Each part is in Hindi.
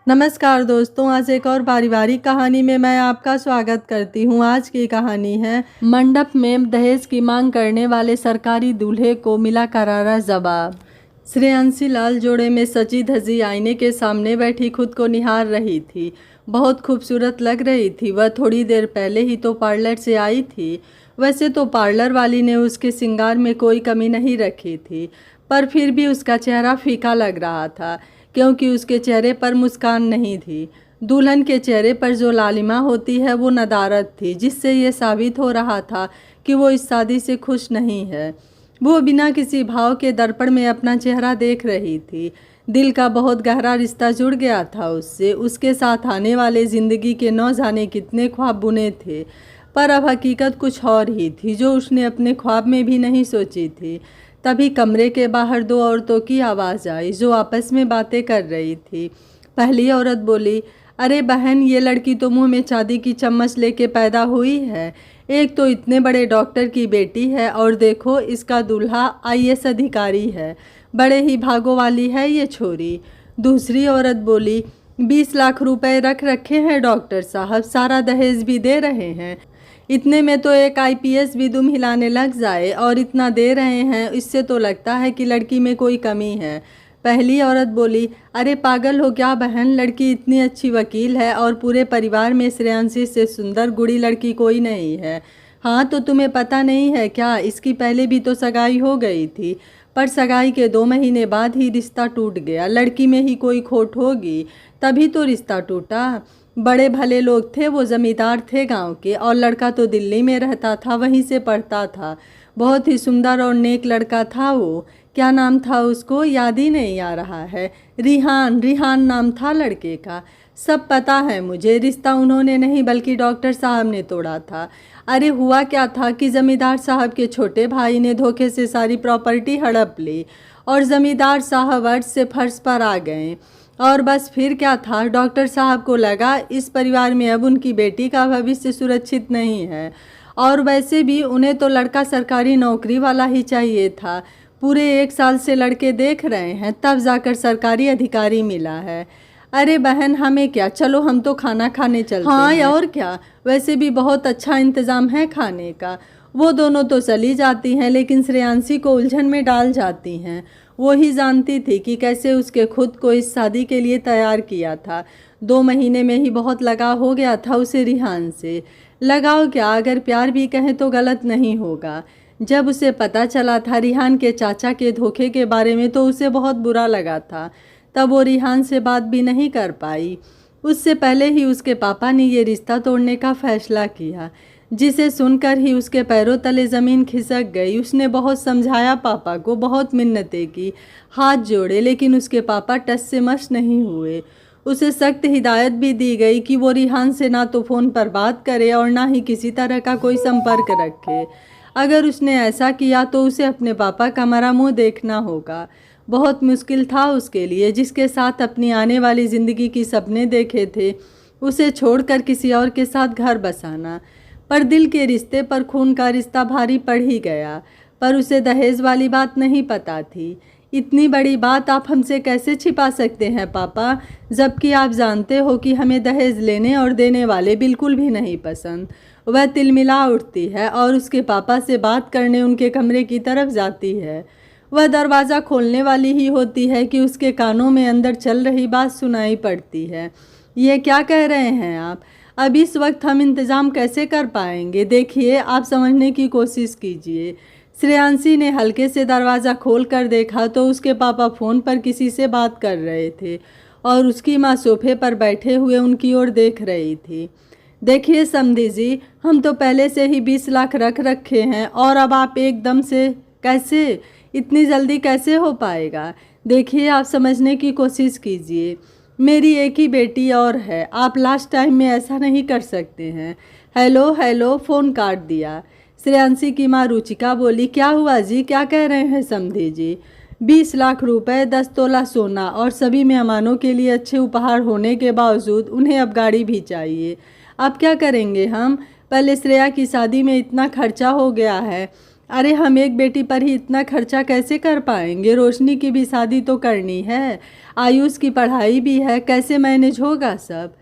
नमस्कार दोस्तों, आज एक और पारिवारिक कहानी में मैं आपका स्वागत करती हूँ। आज की कहानी है मंडप में दहेज की मांग करने वाले सरकारी दूल्हे को मिला करारा जवाब। श्रेयांशी लाल जोड़े में सजी धजी आईने के सामने बैठी खुद को निहार रही थी। बहुत खूबसूरत लग रही थी। वह थोड़ी देर पहले ही तो पार्लर से आई थी। वैसे तो पार्लर वाली ने उसके श्रृंगार में कोई कमी नहीं रखी थी, पर फिर भी उसका चेहरा फीका लग रहा था, क्योंकि उसके चेहरे पर मुस्कान नहीं थी। दुल्हन के चेहरे पर जो लालिमा होती है वो नदारत थी, जिससे ये साबित हो रहा था कि वो इस शादी से खुश नहीं है। वो बिना किसी भाव के दर्पण में अपना चेहरा देख रही थी। दिल का बहुत गहरा रिश्ता जुड़ गया था उससे। उसके साथ आने वाले ज़िंदगी के न जाने कितने ख्वाब बुने थे, पर अब हकीकत कुछ और ही थी, जो उसने अपने ख्वाब में भी नहीं सोची थी। तभी कमरे के बाहर दो औरतों की आवाज़ आई, जो आपस में बातें कर रही थी। पहली औरत बोली, अरे बहन, ये लड़की तो मुंह में चांदी की चम्मच लेके पैदा हुई है। एक तो इतने बड़े डॉक्टर की बेटी है, और देखो इसका दूल्हा आईएएस अधिकारी है। बड़े ही भागों वाली है ये छोरी। दूसरी औरत बोली, 20 लाख रुपए रख रखे हैं डॉक्टर साहब, सारा दहेज भी दे रहे हैं। इतने में तो एक आईपीएस भी दुम हिलाने लग जाए, और इतना दे रहे हैं, इससे तो लगता है कि लड़की में कोई कमी है। पहली औरत बोली, अरे पागल हो क्या बहन, लड़की इतनी अच्छी वकील है, और पूरे परिवार में श्रेयांशी से सुंदर गुड़ी लड़की कोई नहीं है। हाँ, तो तुम्हें पता नहीं है क्या, इसकी पहले भी तो सगाई हो गई थी, पर सगाई के 2 महीने बाद ही रिश्ता टूट गया। लड़की में ही कोई खोट होगी, तभी तो रिश्ता टूटा। बड़े भले लोग थे, वो जमींदार थे गांव के, और लड़का तो दिल्ली में रहता था, वहीं से पढ़ता था। बहुत ही सुंदर और नेक लड़का था वो। क्या नाम था उसको, याद ही नहीं आ रहा है। रिहान नाम था लड़के का। सब पता है मुझे। रिश्ता उन्होंने नहीं बल्कि डॉक्टर साहब ने तोड़ा था। अरे हुआ क्या था कि जमींदार साहब के छोटे भाई ने धोखे से सारी प्रॉपर्टी हड़प ली, और जमींदार साहब अर्श से फर्श पर आ गए। और बस फिर क्या था, डॉक्टर साहब को लगा इस परिवार में अब उनकी बेटी का भविष्य सुरक्षित नहीं है, और वैसे भी उन्हें तो लड़का सरकारी नौकरी वाला ही चाहिए था। पूरे 1 साल से लड़के देख रहे हैं, तब जाकर सरकारी अधिकारी मिला है। अरे बहन, हमें क्या, चलो हम तो खाना खाने चलते हैं। हाँ और क्या, वैसे भी बहुत अच्छा इंतज़ाम है खाने का। वो दोनों तो चली जाती हैं, लेकिन श्रेयांशी को उलझन में डाल जाती हैं। वो ही जानती थी कि कैसे उसके खुद को इस शादी के लिए तैयार किया था। 2 महीने में ही बहुत लगाव हो गया था उसे रिहान से। लगाव क्या, अगर प्यार भी कहें तो गलत नहीं होगा। जब उसे पता चला था रिहान के चाचा के धोखे के बारे में, तो उसे बहुत बुरा लगा था। तब वो रिहान से बात भी नहीं कर पाई। उससे पहले ही उसके पापा ने ये रिश्ता तोड़ने का फैसला किया, जिसे सुनकर ही उसके पैरों तले ज़मीन खिसक गई। उसने बहुत समझाया पापा को, बहुत मिन्नतें की, हाथ जोड़े, लेकिन उसके पापा टस से मस नहीं हुए। उसे सख्त हिदायत भी दी गई कि वो रिहान से ना तो फ़ोन पर बात करे और ना ही किसी तरह का कोई संपर्क रखे। अगर उसने ऐसा किया तो उसे अपने पापा का मरा मुँह देखना होगा। बहुत मुश्किल था उसके लिए, जिसके साथ अपनी आने वाली ज़िंदगी की सपने देखे थे, उसे छोड़कर किसी और के साथ घर बसाना। पर दिल के रिश्ते पर खून का रिश्ता भारी पड़ ही गया। पर उसे दहेज वाली बात नहीं पता थी। इतनी बड़ी बात आप हमसे कैसे छिपा सकते हैं पापा, जबकि आप जानते हो कि हमें दहेज लेने और देने वाले बिल्कुल भी नहीं पसंद। वह तिलमिला उठती है और उसके पापा से बात करने उनके कमरे की तरफ जाती है। वह दरवाज़ा खोलने वाली ही होती है कि उसके कानों में अंदर चल रही बात सुनाई पड़ती है। ये क्या कह रहे हैं आप? अब इस वक्त हम इंतज़ाम कैसे कर पाएंगे? देखिए, आप समझने की कोशिश कीजिए। श्रेयांशी ने हल्के से दरवाज़ा खोल कर देखा तो उसके पापा फ़ोन पर किसी से बात कर रहे थे, और उसकी माँ सोफे पर बैठे हुए उनकी ओर देख रही थी। देखिए समधी जी, हम तो पहले से ही 20 लाख रख रखे हैं, और अब आप एकदम से कैसे, इतनी जल्दी कैसे हो पाएगा? देखिए, आप समझने की कोशिश कीजिए। मेरी एक ही बेटी और है, आप लास्ट टाइम में ऐसा नहीं कर सकते हैं। हेलो हेलो, फ़ोन काट दिया। श्रेयांशी की माँ रुचिका बोली, क्या हुआ जी, क्या कह रहे हैं समधी जी? 20 लाख रुपए, 10 तोला सोना और सभी मेहमानों के लिए अच्छे उपहार होने के बावजूद उन्हें अब गाड़ी भी चाहिए। अब क्या करेंगे हम? पहले श्रेया की शादी में इतना खर्चा हो गया है, अरे हम एक बेटी पर ही इतना खर्चा कैसे कर पाएंगे? रोशनी की भी शादी तो करनी है, आयुष की पढ़ाई भी है, कैसे मैनेज होगा सब?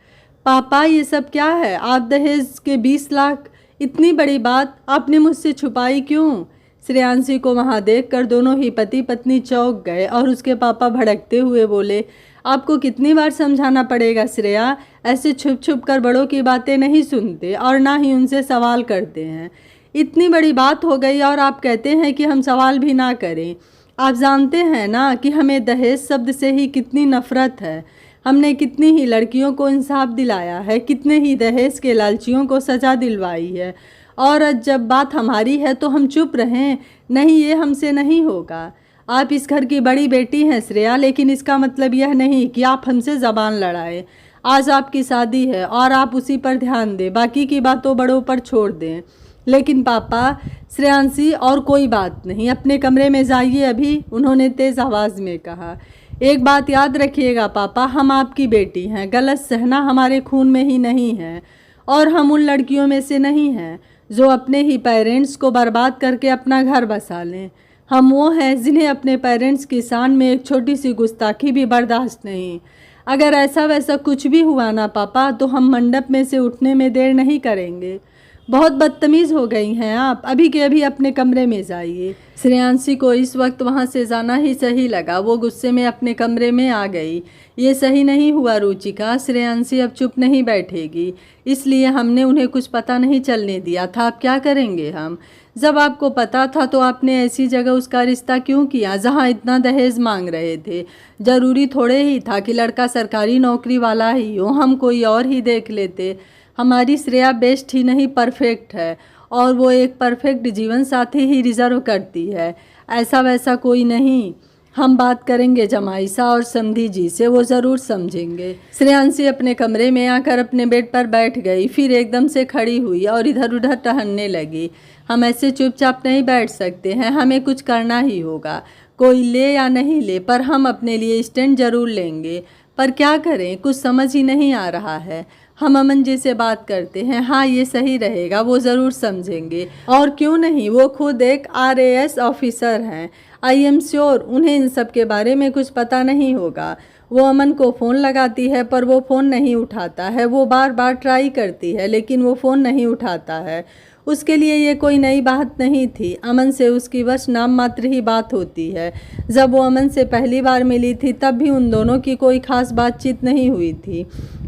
पापा ये सब क्या है? आप दहेज के 20 लाख, इतनी बड़ी बात आपने मुझसे छुपाई क्यों? श्रेयांशी को वहाँ देखकर दोनों ही पति पत्नी चौंक गए और उसके पापा भड़कते हुए बोले, आपको कितनी बार समझाना पड़ेगा श्रेया, ऐसे छुप छुप कर बड़ों की बातें नहीं सुनते और ना ही उनसे सवाल करते हैं। इतनी बड़ी बात हो गई और आप कहते हैं कि हम सवाल भी ना करें। आप जानते हैं ना कि हमें दहेज शब्द से ही कितनी नफ़रत है। हमने कितनी ही लड़कियों को इंसाफ दिलाया है, कितने ही दहेज के लालचियों को सज़ा दिलवाई है, और जब बात हमारी है तो हम चुप रहें? नहीं, ये हमसे नहीं होगा। आप इस घर की बड़ी बेटी हैं श्रेया, लेकिन इसका मतलब यह नहीं कि आप हमसे ज़बान लड़ाएं। आज आपकी शादी है और आप उसी पर ध्यान दें, बाकी की बातों बड़ों पर छोड़ दें। लेकिन पापा, श्रेयांशी और कोई बात नहीं, अपने कमरे में जाइए अभी, उन्होंने तेज़ आवाज़ में कहा। एक बात याद रखिएगा पापा, हम आपकी बेटी हैं, गलत सहना हमारे खून में ही नहीं है, और हम उन लड़कियों में से नहीं हैं जो अपने ही पेरेंट्स को बर्बाद करके अपना घर बसा लें। हम वो हैं जिन्हें अपने पेरेंट्स की शान में एक छोटी सी गुस्ताखी भी बर्दाश्त नहीं। अगर ऐसा वैसा कुछ भी हुआ ना पापा, तो हम मंडप में से उठने में देर नहीं करेंगे। बहुत बदतमीज़ हो गई हैं आप, अभी के अभी अपने कमरे में जाइए। श्रेयांशी को इस वक्त वहाँ से जाना ही सही लगा। वो गुस्से में अपने कमरे में आ गई। ये सही नहीं हुआ रुचिका, श्रेयांशी अब चुप नहीं बैठेगी, इसलिए हमने उन्हें कुछ पता नहीं चलने दिया था। अब क्या करेंगे हम? जब आपको पता था तो आपने ऐसी जगह उसका रिश्ता क्यों किया जहाँ इतना दहेज मांग रहे थे? ज़रूरी थोड़े ही था कि लड़का सरकारी नौकरी वाला ही हो, हम कोई और ही देख लेते। हमारी श्रेया बेस्ट ही नहीं, परफेक्ट है, और वो एक परफेक्ट जीवन साथी ही रिजर्व करती है, ऐसा वैसा कोई नहीं। हम बात करेंगे जमाईसा और समधी जी से, वो ज़रूर समझेंगे। श्रेयांशी अपने कमरे में आकर अपने बेड पर बैठ गई, फिर एकदम से खड़ी हुई और इधर उधर टहलने लगी। हम ऐसे चुपचाप नहीं बैठ सकते हैं, हमें कुछ करना ही होगा। कोई ले या नहीं ले, पर हम अपने लिए स्टैंड जरूर लेंगे। पर क्या करें, कुछ समझ ही नहीं आ रहा है। हम अमन जी से बात करते हैं, हाँ ये सही रहेगा, वो ज़रूर समझेंगे। और क्यों नहीं, वो खुद एक RAS ऑफिसर हैं। आई एम श्योर उन्हें इन सब के बारे में कुछ पता नहीं होगा। वो अमन को फ़ोन लगाती है पर वो फ़ोन नहीं उठाता है। वो बार बार ट्राई करती है लेकिन वो फ़ोन नहीं उठाता है। उसके लिए ये कोई नई बात नहीं थी। अमन से उसकी बस नाम मात्र ही बात होती है। जब वो अमन से पहली बार मिली थी तब भी उन दोनों की कोई खास बातचीत नहीं हुई थी।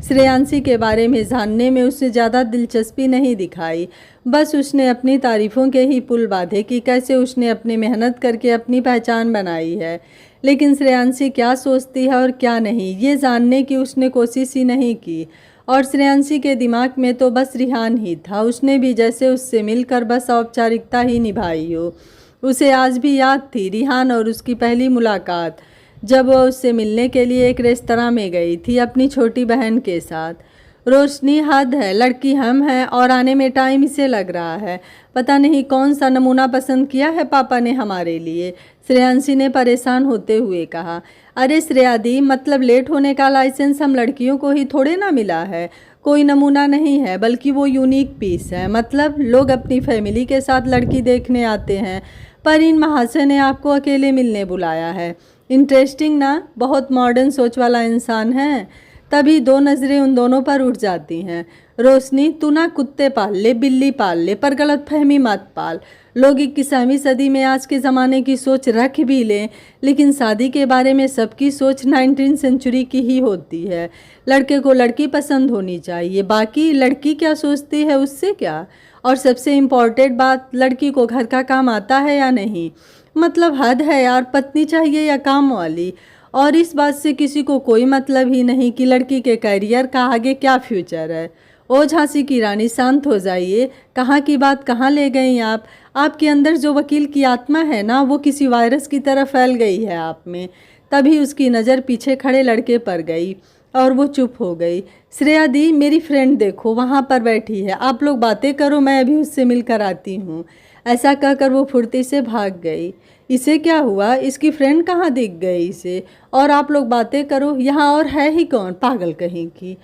श्रेयांशी के बारे में जानने में उसने ज़्यादा दिलचस्पी नहीं दिखाई। बस उसने अपनी तारीफ़ों के ही पुल बांधे कि कैसे उसने अपनी मेहनत करके अपनी पहचान बनाई है। लेकिन श्रेयांशी क्या सोचती है और क्या नहीं, ये जानने की उसने कोशिश ही नहीं की। और श्रेयांशी के दिमाग में तो बस रिहान ही था। उसने भी जैसे उससे मिलकर बस औपचारिकता ही निभाई हो। उसे आज भी याद थी रिहान और उसकी पहली मुलाकात, जब वह उससे मिलने के लिए एक रेस्तरां में गई थी अपनी छोटी बहन के साथ। रोशनी, हद है, लड़की हम हैं और आने में टाइम इसे लग रहा है। पता नहीं कौन सा नमूना पसंद किया है पापा ने हमारे लिए, श्रेयांशी ने परेशान होते हुए कहा। अरे श्रेया दी, मतलब लेट होने का लाइसेंस हम लड़कियों को ही थोड़े ना मिला है। कोई नमूना नहीं है, बल्कि वो यूनिक पीस है। मतलब लोग अपनी फैमिली के साथ लड़की देखने आते हैं, पर इन महाशय ने आपको अकेले मिलने बुलाया है। इंटरेस्टिंग ना, बहुत मॉडर्न सोच वाला इंसान है। तभी दो नज़रें उन दोनों पर उठ जाती हैं। रोशनी, तू ना कुत्ते पाल ले, बिल्ली पाल ले, पर गलत फहमी मत पाल। लोग 21वीं सदी में आज के ज़माने की सोच रख भी लें, लेकिन शादी के बारे में सबकी सोच 19वीं सेंचुरी की ही होती है। लड़के को लड़की पसंद होनी चाहिए, बाकी लड़की क्या सोचती है उससे क्या। और सबसे इम्पॉर्टेंट बात, लड़की को घर का काम आता है या नहीं। मतलब हद है यार, पत्नी चाहिए या काम वाली। और इस बात से किसी को कोई मतलब ही नहीं कि लड़की के करियर का आगे क्या फ्यूचर है। ओ झांसी की रानी, शांत हो जाइए। कहाँ की बात कहाँ ले गई आप? आपके अंदर जो वकील की आत्मा है ना, वो किसी वायरस की तरह फैल गई है आप में। तभी उसकी नज़र पीछे खड़े लड़के पर गई और वो चुप हो गई। श्रेया दी, मेरी फ्रेंड देखो वहाँ पर बैठी है, आप लोग बातें करो, मैं अभी उससे मिलकर आती हूँ। ऐसा कहकर वो फुर्ती से भाग गई। इसे क्या हुआ, इसकी फ्रेंड कहाँ दिख गई इसे? और आप लोग बातें करो, यहाँ और है ही कौन, पागल कहीं की।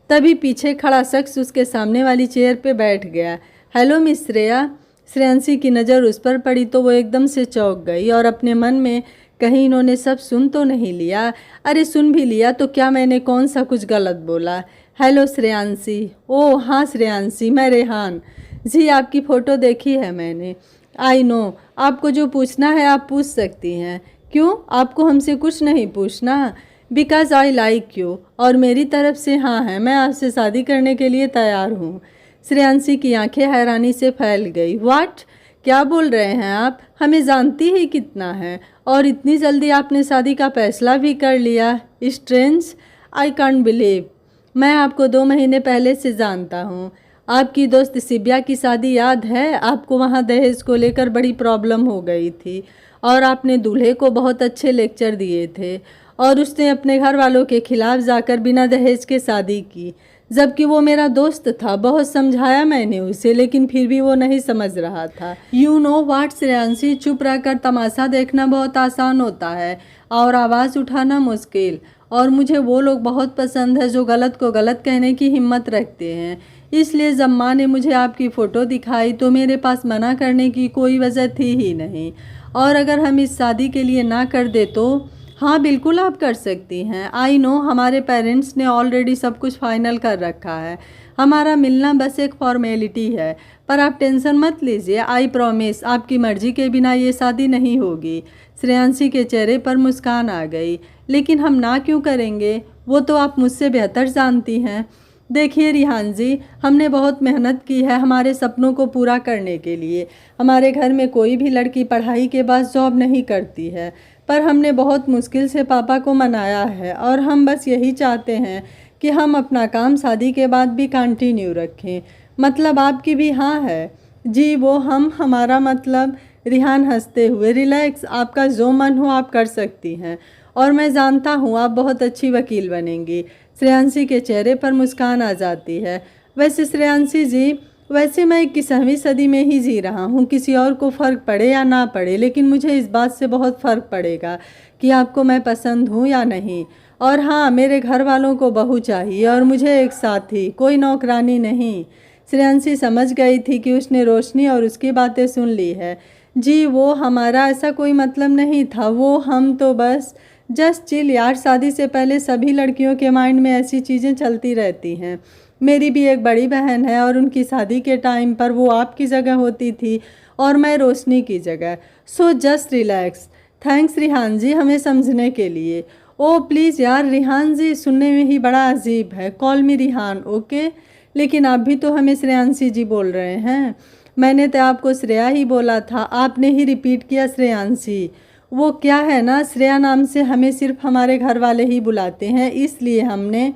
तभी पीछे खड़ा शख्स उसके सामने वाली चेयर पे बैठ गया। Hello miss Shreya. श्रेयांशी की नज़र उस पर पड़ी तो वो एकदम से चौंक गई और अपने मन में कहीं इन्होंने सब सुन तो नहीं लिया। अरे सुन भी लिया तो क्या मैंने कौन सा कुछ गलत बोला। हेलो श्रेयांशी। ओह हाँ श्रेयांशी, मैं रेहान। जी आपकी फ़ोटो देखी है मैंने। आई नो, आपको जो पूछना है आप पूछ सकती हैं। क्यों, आपको हमसे कुछ नहीं पूछना? Because I like you. और मेरी तरफ से हाँ है, मैं आपसे शादी करने के लिए तैयार हूँ। श्रेयांशी की आंखें हैरानी से फैल गई। व्हाट, क्या बोल रहे हैं आप? हमें जानती ही कितना है और इतनी जल्दी आपने शादी का फैसला भी कर लिया। Strange, I can't believe. मैं आपको 2 महीने पहले से जानता हूँ। आपकी दोस्त सिबिया की शादी याद है? आपको वहाँ दहेज को लेकर बड़ी प्रॉब्लम हो गई थी और आपने दूल्हे को बहुत अच्छे लेक्चर दिए थे और उसने अपने घर वालों के खिलाफ जाकर बिना दहेज के शादी की, जबकि वो मेरा दोस्त था। बहुत समझाया मैंने उसे लेकिन फिर भी वो नहीं समझ रहा था। यू नो व्हाट श्रेयांशी, चुप रहकर तमाशा देखना बहुत आसान होता है और आवाज़ उठाना मुश्किल। और मुझे वो लोग बहुत पसंद है जो गलत को गलत कहने की हिम्मत रखते हैं। इसलिए जब माँ ने मुझे आपकी फ़ोटो दिखाई तो मेरे पास मना करने की कोई वजह थी ही नहीं। और अगर हम इस शादी के लिए ना कर दे तो? हाँ बिल्कुल आप कर सकती हैं। आई नो, हमारे पेरेंट्स ने ऑलरेडी सब कुछ फाइनल कर रखा है। हमारा मिलना बस एक फॉर्मेलिटी है। पर आप टेंशन मत लीजिए, आई प्रॉमिस आपकी मर्जी के बिना ये शादी नहीं होगी। श्रेयांशी के चेहरे पर मुस्कान आ गई। लेकिन हम ना क्यों करेंगे? वो तो आप मुझसे बेहतर जानती हैं। देखिए रिहान जी, हमने बहुत मेहनत की है हमारे सपनों को पूरा करने के लिए। हमारे घर में कोई भी लड़की पढ़ाई के बाद जॉब नहीं करती है, पर हमने बहुत मुश्किल से पापा को मनाया है और हम बस यही चाहते हैं कि हम अपना काम शादी के बाद भी कंटिन्यू रखें। मतलब आपकी भी हाँ है? जी वो हम, हमारा मतलब। रिहान हंसते हुए, रिलैक्स, आपका जो मन हो आप कर सकती हैं और मैं जानता हूँ आप बहुत अच्छी वकील बनेंगी। श्रेयांशी के चेहरे पर मुस्कान आ जाती है। वैसे श्रेयांशी जी, वैसे मैं 21वीं सदी में ही जी रहा हूँ। किसी और को फ़र्क पड़े या ना पड़े, लेकिन मुझे इस बात से बहुत फ़र्क पड़ेगा कि आपको मैं पसंद हूँ या नहीं। और हाँ, मेरे घर वालों को बहू चाहिए और मुझे एक साथी, कोई नौकरानी नहीं। श्रेयांशी समझ गई थी कि उसने रोशनी और उसकी बातें सुन ली है। जी वो हमारा ऐसा कोई मतलब नहीं था। वो हम तो बस जस्ट चिल यार। शादी से पहले सभी लड़कियों के माइंड में ऐसी चीज़ें चलती रहती हैं। मेरी भी एक बड़ी बहन है और उनकी शादी के टाइम पर वो आपकी जगह होती थी और मैं रोशनी की जगह। So just relax. Thanks Rihan ji हमें समझने के लिए। ओ प्लीज़ यार रिहान जी, सुनने में ही बड़ा अजीब है। कॉल मी रिहान, ओके? लेकिन आप भी तो हमें श्रेयांशी जी बोल रहे हैं। मैंने तो आपको श्रेया ही बोला था, आपने ही रिपीट किया श्रेयांशी। वो क्या है ना, श्रेया नाम से हमें सिर्फ हमारे घर वाले ही बुलाते हैं, इसलिए हमने।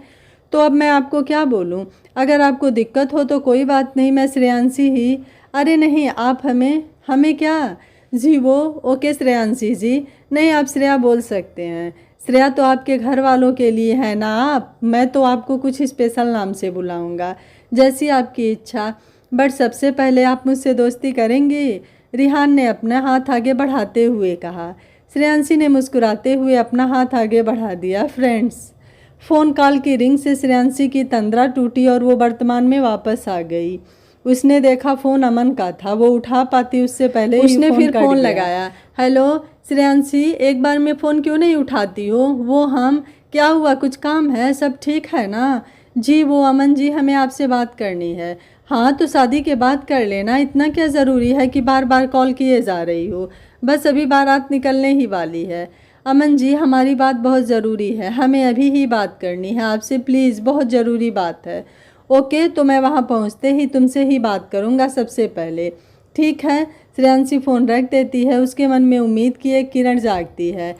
तो अब मैं आपको क्या बोलूं? अगर आपको दिक्कत हो तो कोई बात नहीं, मैं श्रेयांशी ही। अरे नहीं, आप हमें क्या? जी वो, ओके श्रेयांशी जी। नहीं, आप श्रेया बोल सकते हैं। श्रेया तो आपके घर वालों के लिए है ना आप। मैं तो आपको कुछ स्पेशल नाम से बुलाऊंगा, जैसी आपकी इच्छा। बट सबसे पहले आप मुझसे दोस्ती करेंगे? रिहान ने अपना हाथ आगे बढ़ाते हुए कहा। श्रेयांशी ने मुस्कुराते हुए अपना हाथ आगे बढ़ा दिया। फ्रेंड्स। फ़ोन कॉल की रिंग से श्रेयांशी की तंद्रा टूटी और वो वर्तमान में वापस आ गई। उसने देखा फ़ोन अमन का था। वो उठा पाती उससे पहले उसने फिर फ़ोन लगाया। हेलो श्रेयांशी, एक बार में फ़ोन क्यों नहीं उठाती हो? वो हम, क्या हुआ, कुछ काम है? सब ठीक है ना? जी वो अमन जी, हमें आपसे बात करनी है। हाँ तो शादी के बाद कर लेना, इतना क्या ज़रूरी है कि बार बार कॉल किए जा रही हो? बस अभी बारात निकलने ही वाली है। अमन जी हमारी बात बहुत ज़रूरी है, हमें अभी ही बात करनी है आपसे, प्लीज़, बहुत ज़रूरी बात है। ओके, तो मैं वहाँ पहुँचते ही तुमसे ही बात करूँगा सबसे पहले। ठीक है। श्रेयांशी फ़ोन रख देती है। उसके मन में उम्मीद की एक किरण जागती है।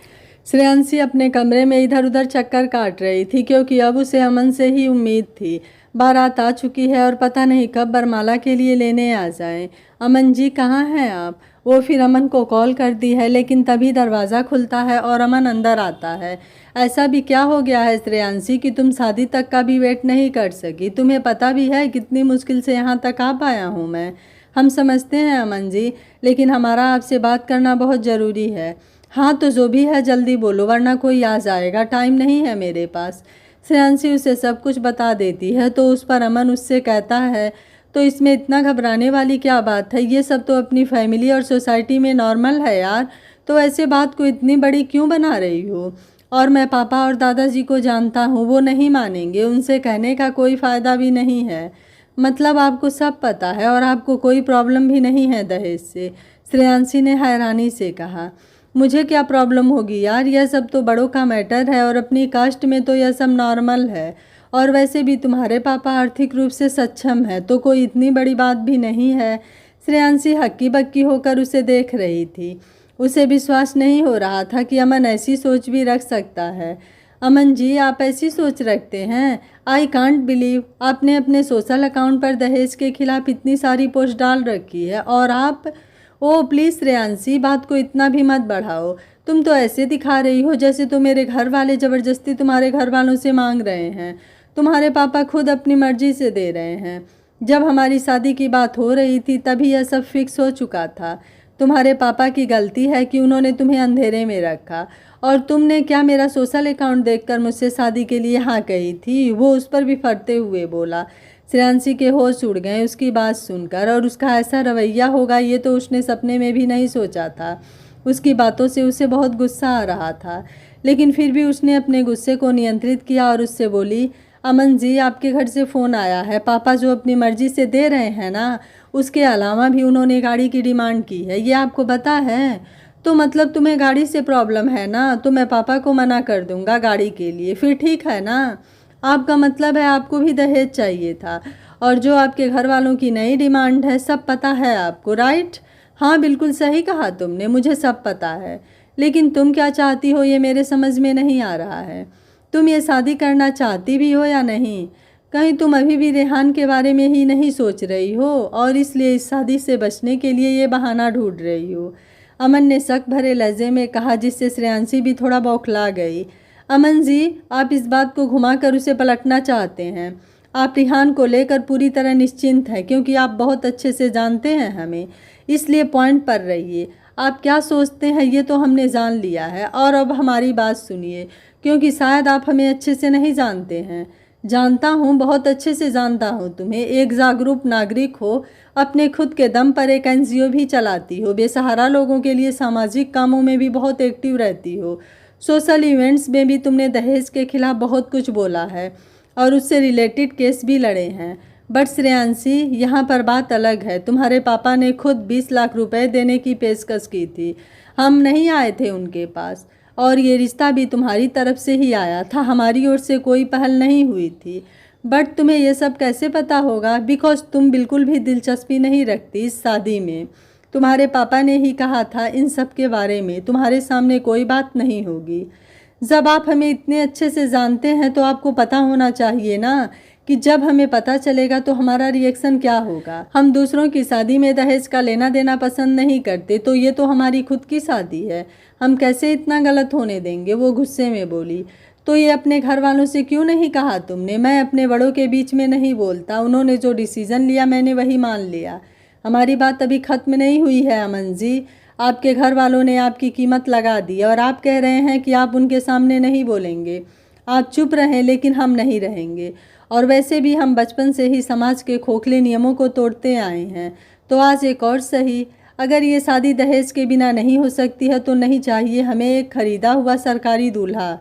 श्रेयांशी अपने कमरे में इधर उधर चक्कर काट रही थी क्योंकि अब उसे अमन से ही उम्मीद थी। बारात आ चुकी है और पता नहीं कब बरमाला के लिए लेने आ जाएं। अमन जी कहाँ हैं आप? वो फिर अमन को कॉल करती है, लेकिन तभी दरवाज़ा खुलता है और अमन अंदर आता है। ऐसा भी क्या हो गया है श्रेयांशी कि तुम शादी तक का भी वेट नहीं कर सकी? तुम्हें पता भी है कितनी मुश्किल से यहाँ तक आ पाया हूँ मैं। हम समझते हैं अमन जी, लेकिन हमारा आपसे बात करना बहुत ज़रूरी है। हाँ तो जो भी है जल्दी बोलो, वरना कोई आ जाएगा, टाइम नहीं है मेरे पास। श्रेयांशी उसे सब कुछ बता देती है तो उस पर अमन उससे कहता है, तो इसमें इतना घबराने वाली क्या बात है, ये सब तो अपनी फैमिली और सोसाइटी में नॉर्मल है यार। तो ऐसे बात को इतनी बड़ी क्यों बना रही हो? और मैं पापा और दादाजी को जानता हूँ, वो नहीं मानेंगे, उनसे कहने का कोई फ़ायदा भी नहीं है। मतलब आपको सब पता है और आपको कोई प्रॉब्लम भी नहीं है दहेज से, श्रेयांशी ने हैरानी से कहा। मुझे क्या प्रॉब्लम होगी यार, यह सब तो बड़ों का मैटर है और अपनी कास्ट में तो यह सब नॉर्मल है। और वैसे भी तुम्हारे पापा आर्थिक रूप से सक्षम है, तो कोई इतनी बड़ी बात भी नहीं है। श्रेयांशी हक्की बक्की होकर उसे देख रही थी। उसे विश्वास नहीं हो रहा था कि अमन ऐसी सोच भी रख सकता है। अमन जी, आप ऐसी सोच रखते हैं? आई कांट बिलीव, आपने अपने सोशल अकाउंट पर दहेज के खिलाफ इतनी सारी पोस्ट डाल रखी है और आप... ओह प्लीज़ श्रेयांशी, बात को इतना भी मत बढ़ाओ। तुम तो ऐसे दिखा रही हो जैसे तो मेरे घर वाले ज़बरदस्ती तुम्हारे घर वालों से मांग रहे हैं। तुम्हारे पापा खुद अपनी मर्जी से दे रहे हैं। जब हमारी शादी की बात हो रही थी तभी यह सब फिक्स हो चुका था। तुम्हारे पापा की गलती है कि उन्होंने तुम्हें अंधेरे में रखा। और तुमने क्या मेरा सोशल अकाउंट देखकर मुझसे शादी के लिए हाँ कही थी? वो उस पर भी फटते हुए बोला। श्रेयांशी के होश उड़ गए उसकी बात सुनकर, और उसका ऐसा रवैया होगा ये तो उसने सपने में भी नहीं सोचा था। उसकी बातों से उसे बहुत गुस्सा आ रहा था, लेकिन फिर भी उसने अपने गुस्से को नियंत्रित किया और उससे बोली, अमन जी, आपके घर से फ़ोन आया है। पापा जो अपनी मर्ज़ी से दे रहे हैं ना, उसके अलावा भी उन्होंने गाड़ी की डिमांड की है, ये आपको पता है? तो मतलब तुम्हें गाड़ी से प्रॉब्लम है ना, तो मैं पापा को मना कर दूंगा गाड़ी के लिए, फिर ठीक है ना? आपका मतलब है आपको भी दहेज चाहिए था, और जो आपके घर वालों की नई डिमांड है सब पता है आपको, राइट? हाँ बिल्कुल सही कहा तुमने, मुझे सब पता है। लेकिन तुम क्या चाहती हो ये मेरे समझ में नहीं आ रहा है। तुम ये शादी करना चाहती भी हो या नहीं? कहीं तुम अभी भी रेहान के बारे में ही नहीं सोच रही हो और इसलिए इस शादी से बचने के लिए ये बहाना ढूंढ रही हो? अमन ने शक भरे लहजे में कहा, जिससे श्रेयांशी भी थोड़ा बौखला गई। अमन जी, आप इस बात को घुमाकर उसे पलटना चाहते हैं। आप रेहान को लेकर पूरी तरह निश्चिंत हैं क्योंकि आप बहुत अच्छे से जानते हैं हमें, इसलिए पॉइंट पर रहिए। आप क्या सोचते हैं ये तो हमने जान लिया है, और अब हमारी बात सुनिए, क्योंकि शायद आप हमें अच्छे से नहीं जानते हैं। जानता हूँ, बहुत अच्छे से जानता हूँ तुम्हें। एक जागरूक नागरिक हो, अपने खुद के दम पर एक एनजीओ भी चलाती हो, बेसहारा लोगों के लिए सामाजिक कामों में भी बहुत एक्टिव रहती हो, सोशल इवेंट्स में भी तुमने दहेज के खिलाफ बहुत कुछ बोला है और उससे रिलेटेड केस भी लड़े हैं। बट श्रेयांशी, यहाँ पर बात अलग है। तुम्हारे पापा ने खुद 20 लाख रुपए देने की पेशकश की थी, हम नहीं आए थे उनके पास, और ये रिश्ता भी तुम्हारी तरफ से ही आया था, हमारी ओर से कोई पहल नहीं हुई थी। बट तुम्हें ये सब कैसे पता होगा? बिकॉज तुम बिल्कुल भी दिलचस्पी नहीं रखती इस शादी में। तुम्हारे पापा ने ही कहा था इन सब के बारे में तुम्हारे सामने कोई बात नहीं होगी। जब आप हमें इतने अच्छे से जानते हैं तो आपको पता होना चाहिए ना कि जब हमें पता चलेगा तो हमारा रिएक्शन क्या होगा। हम दूसरों की शादी में दहेज का लेना देना पसंद नहीं करते, तो ये तो हमारी खुद की शादी है, हम कैसे इतना गलत होने देंगे? वो गुस्से में बोली। तो ये अपने घर वालों से क्यों नहीं कहा तुमने? मैं अपने बड़ों के बीच में नहीं बोलता, उन्होंने जो डिसीजन लिया मैंने वही मान लिया। हमारी बात अभी ख़त्म नहीं हुई है अमन जी। आपके घर वालों ने आपकी कीमत लगा दी और आप कह रहे हैं कि आप उनके सामने नहीं बोलेंगे। आप चुप रहें, लेकिन हम नहीं रहेंगे। और वैसे भी हम बचपन से ही समाज के खोखले नियमों को तोड़ते आए हैं, तो आज एक और सही। अगर ये शादी दहेज के बिना नहीं हो सकती है तो नहीं चाहिए हमें एक खरीदा हुआ सरकारी दूल्हा,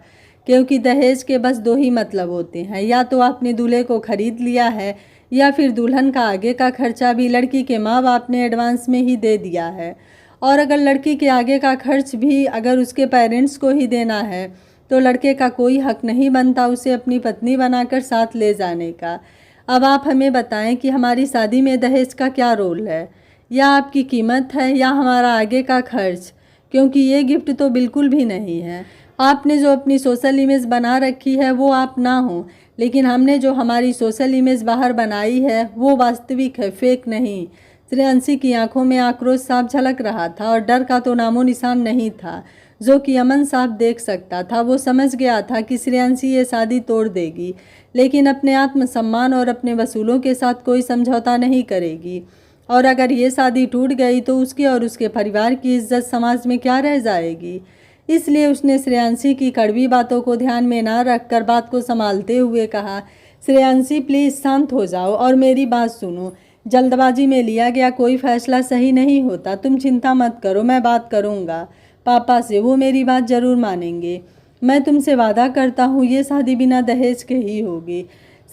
क्योंकि दहेज के बस दो ही मतलब होते हैं, या तो आपने दूल्हे को खरीद लिया है या फिर दुल्हन का आगे का खर्चा भी लड़की के माँ बाप ने एडवांस में ही दे दिया है। और अगर लड़की के आगे का खर्च भी अगर उसके पेरेंट्स को ही देना है तो लड़के का कोई हक नहीं बनता उसे अपनी पत्नी बनाकर साथ ले जाने का। अब आप हमें बताएं कि हमारी शादी में दहेज का क्या रोल है, या आपकी कीमत है या हमारा आगे का खर्च, क्योंकि ये गिफ्ट तो बिल्कुल भी नहीं है। आपने जो अपनी सोशल इमेज बना रखी है वो आप ना हो, लेकिन हमने जो हमारी सोशल इमेज बाहर बनाई है वो वास्तविक है, फेक नहीं। श्रेयांशी की आंखों में आक्रोश साफ झलक रहा था और डर का तो नामो निशान नहीं था, जो कि अमन साफ देख सकता था। वो समझ गया था कि श्रेयांशी ये शादी तोड़ देगी, लेकिन अपने आत्मसम्मान और अपने वसूलों के साथ कोई समझौता नहीं करेगी। और अगर ये शादी टूट गई तो उसकी और उसके परिवार की इज्जत समाज में क्या रह जाएगी। इसलिए उसने श्रेयांशी की कड़वी बातों को ध्यान में ना रखकर बात को संभालते हुए कहा, श्रेयांशी प्लीज़ शांत हो जाओ और मेरी बात सुनो। जल्दबाजी में लिया गया कोई फैसला सही नहीं होता। तुम चिंता मत करो, मैं बात करूँगा पापा से, वो मेरी बात ज़रूर मानेंगे। मैं तुमसे वादा करता हूँ ये शादी बिना दहेज के ही होगी।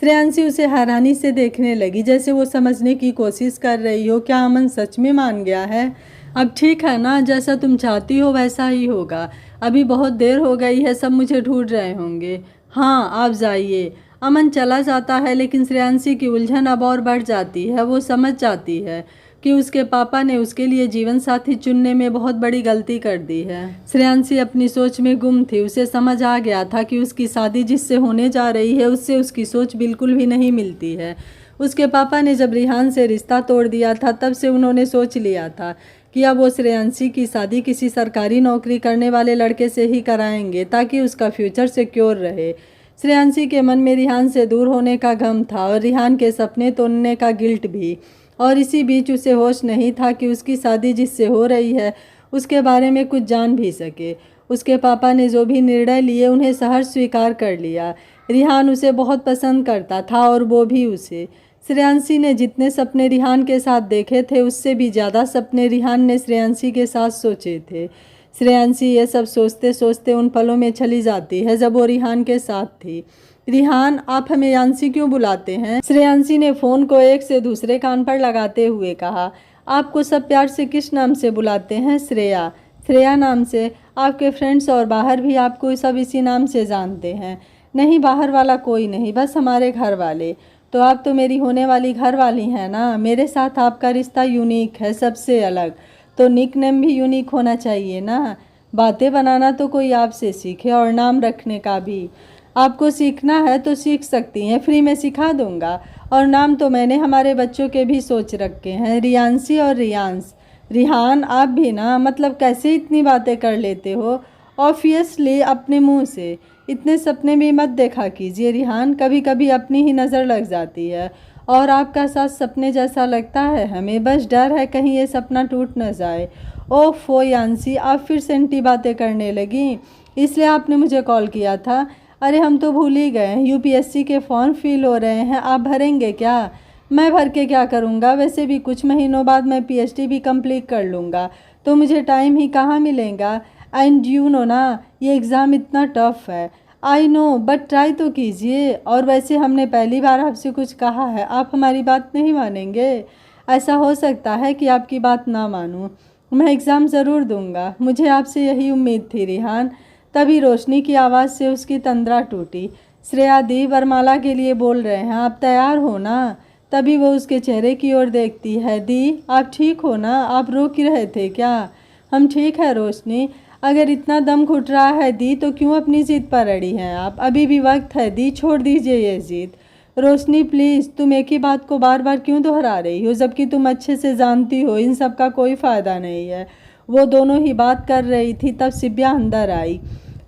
श्रेयांशी उसे हैरानी से देखने लगी, जैसे वो समझने की कोशिश कर रही हो क्या अमन सच में मान गया है। अब ठीक है ना, जैसा तुम चाहती हो वैसा ही होगा। अभी बहुत देर हो गई है, सब मुझे ढूंढ रहे होंगे। हाँ आप जाइए। अमन चला जाता है, लेकिन श्रेयांशी की उलझन अब और बढ़ जाती है। वो समझ जाती है कि उसके पापा ने उसके लिए जीवन साथी चुनने में बहुत बड़ी गलती कर दी है। श्रेयांशी अपनी सोच में गुम थी। उसे समझ आ गया था कि उसकी शादी जिससे होने जा रही है उससे उसकी सोच बिल्कुल भी नहीं मिलती है। उसके पापा ने जब रिहान से रिश्ता तोड़ दिया था तब से उन्होंने सोच लिया था कि अब वो श्रेयांशी की शादी किसी सरकारी नौकरी करने वाले लड़के से ही कराएंगे ताकि उसका फ्यूचर सिक्योर रहे। श्रेयांशी के मन में रिहान से दूर होने का गम था और रिहान के सपने तोड़ने का गिल्ट भी। और इसी बीच उसे होश नहीं था कि उसकी शादी जिससे हो रही है उसके बारे में कुछ जान भी सके। उसके पापा ने जो भी निर्णय लिए उन्हें सहर्ष स्वीकार कर लिया। रिहान उसे बहुत पसंद करता था और वो भी उसे। श्रेयांशी ने जितने सपने रिहान के साथ देखे थे उससे भी ज़्यादा सपने रिहान ने श्रेयांशी के साथ सोचे थे। श्रेयांशी ये सब सोचते सोचते उन पलों में चली जाती है जब वो रिहान के साथ थी। रिहान, आप हमें यांशी क्यों बुलाते हैं? श्रेयांशी ने फ़ोन को एक से दूसरे कान पर लगाते हुए कहा। आपको सब प्यार से किस नाम से बुलाते हैं? श्रेया। श्रेया नाम से? आपके फ्रेंड्स और बाहर भी आपको सब इसी नाम से जानते हैं? नहीं, बाहर वाला कोई नहीं, बस हमारे घर वाले। तो आप तो मेरी होने वाली घर वाली हैं ना। मेरे साथ आपका रिश्ता यूनिक है, सबसे अलग। तो निक नेम भी यूनिक होना चाहिए ना। बातें बनाना तो कोई आपसे सीखे और नाम रखने का भी। आपको सीखना है तो सीख सकती हैं, फ्री में सिखा दूंगा। और नाम तो मैंने हमारे बच्चों के भी सोच रखे हैं, रियांशी और रियांश। रिहान, आप भी ना, मतलब कैसे इतनी बातें कर लेते हो? ऑब्वियसली अपने मुंह से। इतने सपने भी मत देखा कीजिए रिहान, कभी कभी अपनी ही नज़र लग जाती है। और आपका साथ सपने जैसा लगता है हमें, बस डर है कहीं ये सपना टूट न जाए। ओफो यांशी, आप फिर सेंटी बातें करने लगी, इसलिए आपने मुझे कॉल किया था? अरे हम तो भूल ही गए, यूपीएससी के फॉर्म फिल हो रहे हैं, आप भरेंगे क्या? मैं भर के क्या करूँगा, वैसे भी कुछ महीनों बाद मैं पीएचडी भी कंप्लीट कर लूँगा, तो मुझे टाइम ही कहाँ मिलेगा। एंड यू नो ना, ये एग्ज़ाम इतना टफ है। आई नो, बट ट्राई तो कीजिए। और वैसे हमने पहली बार आपसे कुछ कहा है, आप हमारी बात नहीं मानेंगे? ऐसा हो सकता है कि आपकी बात ना मानूं। मैं एग्ज़ाम ज़रूर दूंगा, मुझे आपसे यही उम्मीद थी रिहान। तभी रोशनी की आवाज़ से उसकी तंद्रा टूटी। श्रेया दी वरमाला के लिए बोल रहे हैं, आप तैयार हो ना? तभी वो उसके चेहरे की ओर देखती है। दी, आप ठीक हो ना? आप रो क्यों रहे थे क्या? हम ठीक है रोशनी। अगर इतना दम घुट रहा है दी तो क्यों अपनी जिद पर अड़ी हैं आप? अभी भी वक्त है दी, छोड़ दीजिए ये जिद। रोशनी प्लीज़, तुम एक ही बात को बार बार क्यों दोहरा रही हो, जबकि तुम अच्छे से जानती हो इन सब का कोई फ़ायदा नहीं है। वो दोनों ही बात कर रही थी तब सिब्या अंदर आई।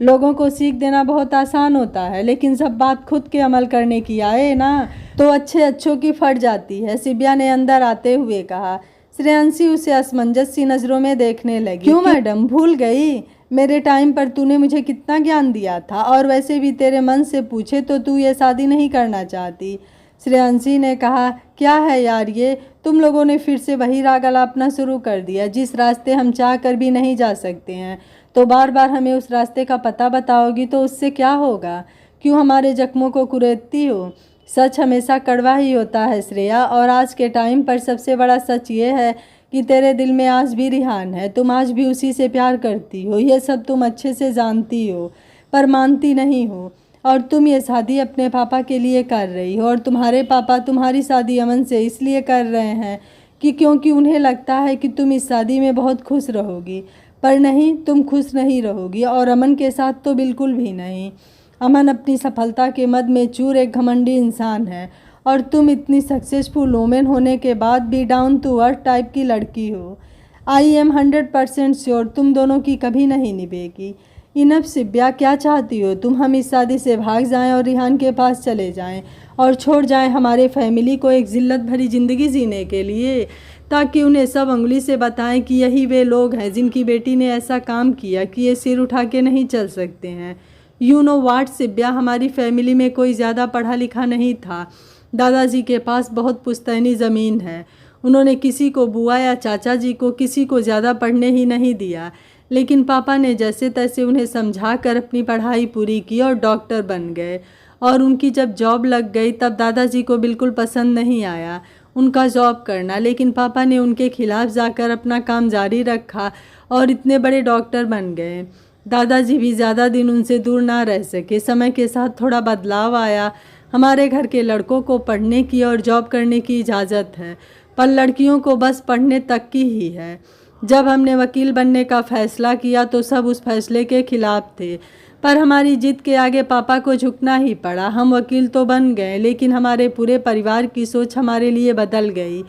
लोगों को सीख देना बहुत आसान होता है, लेकिन जब बात खुद के अमल करने की आए ना तो अच्छों की फट जाती है, सिब्या ने अंदर आते हुए कहा। श्रेयांशी उसे असमंजस सी नज़रों में देखने लगी। क्यों मैडम, भूल गई? मेरे टाइम पर तूने मुझे कितना ज्ञान दिया था, और वैसे भी तेरे मन से पूछे तो तू ये शादी नहीं करना चाहती। श्रेयांशी ने कहा, क्या है यार ये, तुम लोगों ने फिर से वही राग अलापना शुरू कर दिया। जिस रास्ते हम चाह कर भी नहीं जा सकते हैं तो बार बार हमें उस रास्ते का पता बताओगी तो उससे क्या होगा? क्यों हमारे जख्मों को कुरेदती हो? सच हमेशा कड़वा ही होता है श्रेया, और आज के टाइम पर सबसे बड़ा सच ये है कि तेरे दिल में आज भी रिहान है, तुम आज भी उसी से प्यार करती हो। ये सब तुम अच्छे से जानती हो पर मानती नहीं हो। और तुम ये शादी अपने पापा के लिए कर रही हो, और तुम्हारे पापा तुम्हारी शादी अमन से इसलिए कर रहे हैं कि क्योंकि उन्हें लगता है कि तुम इस शादी में बहुत खुश रहोगी। पर नहीं, तुम खुश नहीं रहोगी, और अमन के साथ तो बिल्कुल भी नहीं। अमन अपनी सफलता के मद में चूर एक घमंडी इंसान है, और तुम इतनी सक्सेसफुल वुमेन होने के बाद भी डाउन टू अर्थ टाइप की लड़की हो। आई एम 100% श्योर तुम दोनों की कभी नहीं निभेगी। इनफ सिब्या, क्या चाहती हो तुम? हम इस शादी से भाग जाएं और रिहान के पास चले जाएं और छोड़ जाएं हमारे फैमिली को एक जिल्लत भरी ज़िंदगी जीने के लिए, ताकि उन्हें सब उंगली से बताएं कि यही वे लोग हैं जिनकी बेटी ने ऐसा काम किया कि ये सिर उठा के नहीं चल सकते हैं। यू नो व्हाट सिब्या, हमारी फैमिली में कोई ज़्यादा पढ़ा लिखा नहीं था। दादाजी के पास बहुत पुश्तैनी ज़मीन है। उन्होंने किसी को बुआ या चाचा जी को किसी को ज़्यादा पढ़ने ही नहीं दिया, लेकिन पापा ने जैसे तैसे उन्हें समझा कर अपनी पढ़ाई पूरी की और डॉक्टर बन गए। और उनकी जब जॉब लग गई तब दादाजी को बिल्कुल पसंद नहीं आया उनका जॉब करना, लेकिन पापा ने उनके खिलाफ जाकर अपना काम जारी रखा और इतने बड़े डॉक्टर बन गए। दादाजी भी ज़्यादा दिन उनसे दूर ना रह सके। समय के साथ थोड़ा बदलाव आया। हमारे घर के लड़कों को पढ़ने की और जॉब करने की इजाज़त है, पर लड़कियों को बस पढ़ने तक की ही है। जब हमने वकील बनने का फ़ैसला किया तो सब उस फैसले के खिलाफ थे, पर हमारी जिद के आगे पापा को झुकना ही पड़ा। हम वकील तो बन गए, लेकिन हमारे पूरे परिवार की सोच हमारे लिए बदल गई।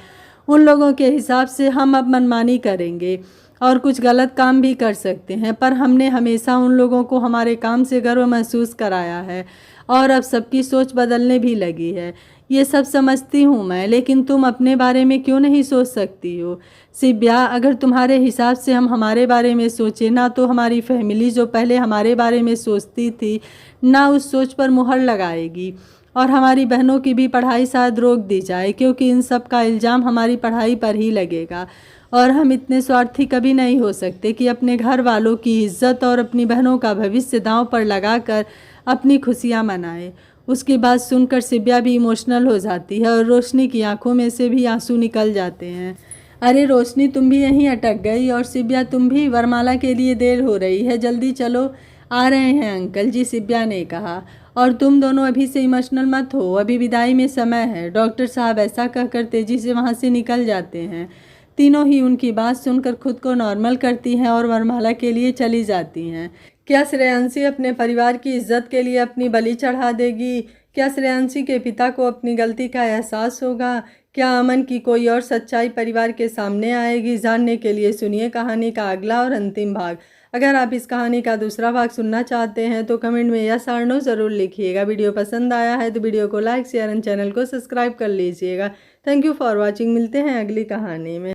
उन लोगों के हिसाब से हम अब मनमानी करेंगे और कुछ गलत काम भी कर सकते हैं, पर हमने हमेशा उन लोगों को हमारे काम से गर्व महसूस कराया है और अब सबकी सोच बदलने भी लगी है। ये सब समझती हूँ मैं, लेकिन तुम अपने बारे में क्यों नहीं सोच सकती हो? सिब्या, अगर तुम्हारे हिसाब से हम हमारे बारे में सोचें ना, तो हमारी फैमिली जो पहले हमारे बारे में सोचती थी ना उस सोच पर मुहर लगाएगी और हमारी बहनों की भी पढ़ाई शायद रोक दी जाए, क्योंकि इन सब का इल्ज़ाम हमारी पढ़ाई पर ही लगेगा। और हम इतने स्वार्थी कभी नहीं हो सकते कि अपने घर वालों की इज्जत और अपनी बहनों का भविष्य दांव पर लगाकर अपनी खुशियाँ मनाएं। उसकी बात सुनकर सिब्या भी इमोशनल हो जाती है और रोशनी की आंखों में से भी आंसू निकल जाते हैं। अरे रोशनी, तुम भी यहीं अटक गई? और सिब्या, तुम भी? वरमाला के लिए देर हो रही है, जल्दी चलो। आ रहे हैं अंकल जी, सिब्या ने कहा। और तुम दोनों अभी से इमोशनल मत हो, अभी विदाई में समय है। डॉक्टर साहब ऐसा कहकर तेजी से वहाँ से निकल जाते हैं। तीनों ही उनकी बात सुनकर खुद को नॉर्मल करती हैं और वरमाला के लिए चली जाती हैं। क्या श्रेयांशी अपने परिवार की इज्जत के लिए अपनी बलि चढ़ा देगी? क्या श्रेयांशी के पिता को अपनी गलती का एहसास होगा? क्या अमन की कोई और सच्चाई परिवार के सामने आएगी? जानने के लिए सुनिए कहानी का अगला और अंतिम भाग। अगर आप इस कहानी का दूसरा भाग सुनना चाहते हैं तो कमेंट में यस और नो ज़रूर लिखिएगा। वीडियो पसंद आया है तो वीडियो को लाइक शेयर एंड चैनल को सब्सक्राइब कर लीजिएगा। Thank you for watching. मिलते हैं अगली कहानी में।